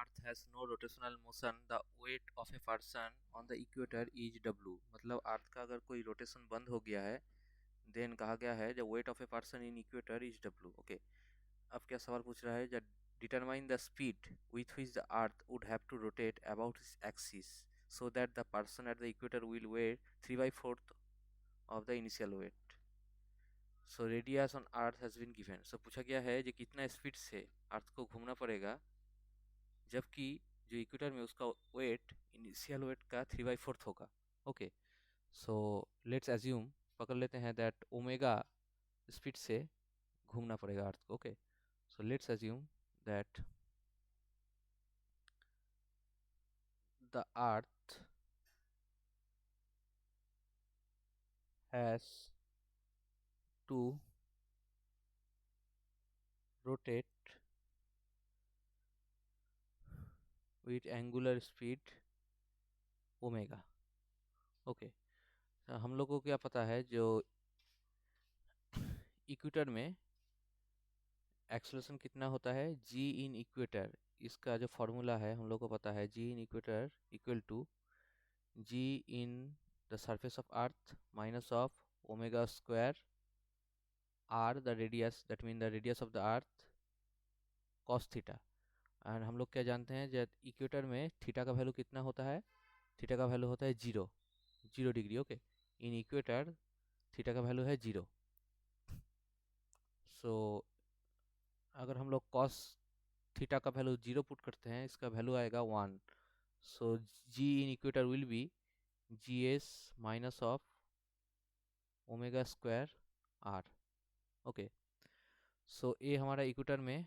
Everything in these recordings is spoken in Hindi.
Earth has no rotational motion, the weight of a person on the equator is W। मतलब अर्थ का अगर कोई रोटेशन बंद हो गया है देन कहा गया है the weight of a person in equator is W। Okay, अब क्या सवाल पूछ रहा है, determine the speed with which the earth would have to rotate about its axis so that the person at the equator will weigh 3/4 of the initial weight। So radius on earth has been given. So पूछा गया है जो कितना स्पीड से अर्थ को घूमना पड़ेगा जबकि जो इक्वेटर में उसका वेट इनिशियल वेट का 3/4 होगा। ओके, सो लेट्स एज्यूम, पकड़ लेते हैं दैट ओमेगा स्पीड से घूमना पड़ेगा अर्थ को। Okay, so let's assume that the earth has to rotate with angular speed omega. Okay, हम लोग को क्या पता है जो इक्वेटर में एक्सेलरेशन कितना होता है, जी इन इक्वेटर। इसका जो फॉर्मूला है हम लोग को पता है, g in equator equal to g in the surface of earth minus of omega square R the radius, that mean the radius of the earth cos theta. And हम लोग क्या जानते हैं जब इक्वेटर में थीटा का वैल्यू कितना होता है, थीटा का वैल्यू होता है 0 डिग्री। ओके, इन इक्वेटर थीटा का वैल्यू है 0। सो अगर हम लोग कॉस थीटा का वैल्यू 0 पुट करते हैं, इसका वैल्यू आएगा 1। So g in equator will be g S minus of omega square R. Okay, so ये हमारा इक्वेटर में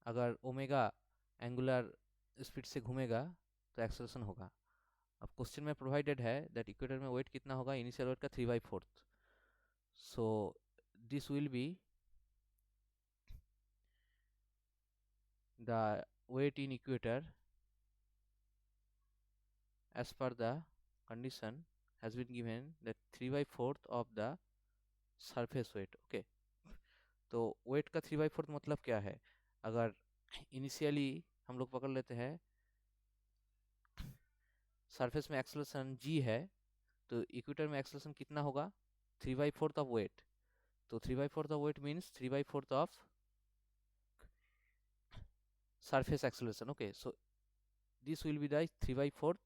अगर ओमेगा एंगुलर स्पीड से घूमेगा तो एक्सेलरेशन होगा। अब क्वेश्चन में प्रोवाइडेड है दैट इक्वेटर में वेट कितना होगा, इनिशियल वेट का 3/4। सो this will B the weight in equator as per the condition has been given that 3/4 of the surface weight। Okay, तो वेट का 3/4 मतलब क्या है, अगर इनिशियली हम लोग पकड़ लेते हैं सरफेस में एक्सेलरेशन g है तो इक्वेटर में एक्सेलरेशन कितना होगा, 3/4 ऑफ वेट। तो 3/4 of weight means 3/4 of surface acceleration. Okay, so this will be the 3/4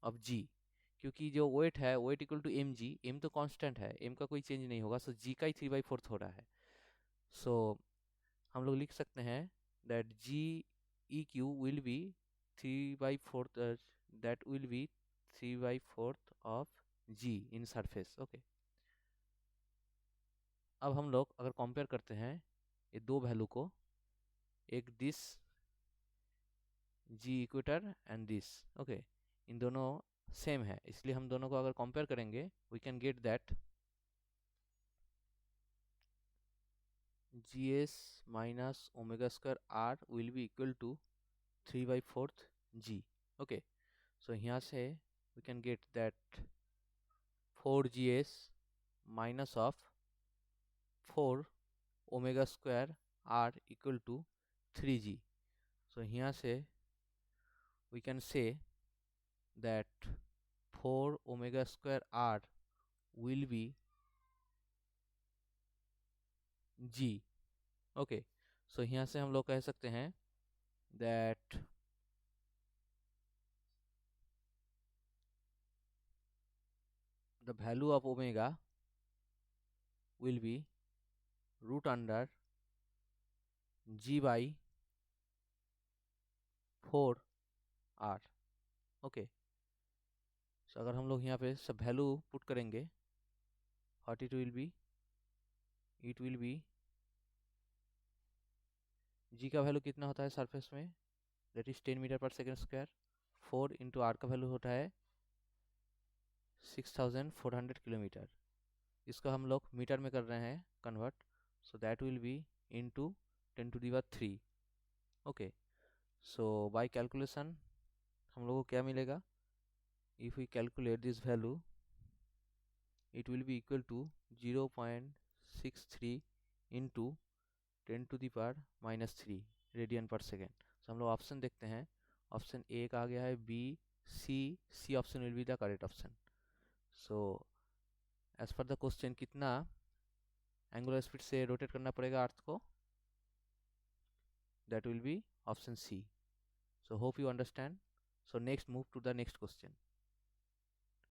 of g, क्योंकि जो वेट है weight equal to M G, M तो कांस्टेंट है, एम का कोई चेंज नहीं होगा। सो जी का ही 3/4 हो रहा है। सो हम लोग लिख सकते हैं that G E Q will be 3/4, that will be 3/4 of G in surface. Okay, अब हम लोग अगर कंपेयर करते हैं ये दो वैल्यू को, एक this g equator and this. Okay, इन दोनों सेम है, इसलिए हम दोनों को अगर कंपेयर करेंगे we can get that g S minus omega square R will be equal to 3/4 जी। ओके, सो यहाँ से we can get that 4GS minus of 4 omega square R equal to 3G। So यहाँ से we can say that 4 omega square R will be g. Okay, so यहाँ से हम लोग कह सकते हैं that the value of omega will be root under ji by 4R। Okay, so अगर हम लोग यहाँ पे सब वैल्यू पुट करेंगे what it will be, it will be g का वैल्यू कितना होता है सरफेस में, दैट इज 10 मीटर पर सेकेंड स्क्वायर। 4 इंटू आर का वैल्यू होता है 6400 किलोमीटर। इसको हम लोग मीटर में कर रहे हैं convert, so that will be into 10⁻³ okay, so by calculation हम लोग को क्या मिलेगा, if we calculate this value it will be equal to 0.63 into 10⁻³ radian per second. So हम लोग ऑप्शन देखते हैं, ऑप्शन ए का आ गया है B, C option will be the correct option. So as per the question कितना एंगुलर स्पीड से रोटेट करना पड़ेगा अर्थ को? That will be option C. So hope you understand. So next move to the next question.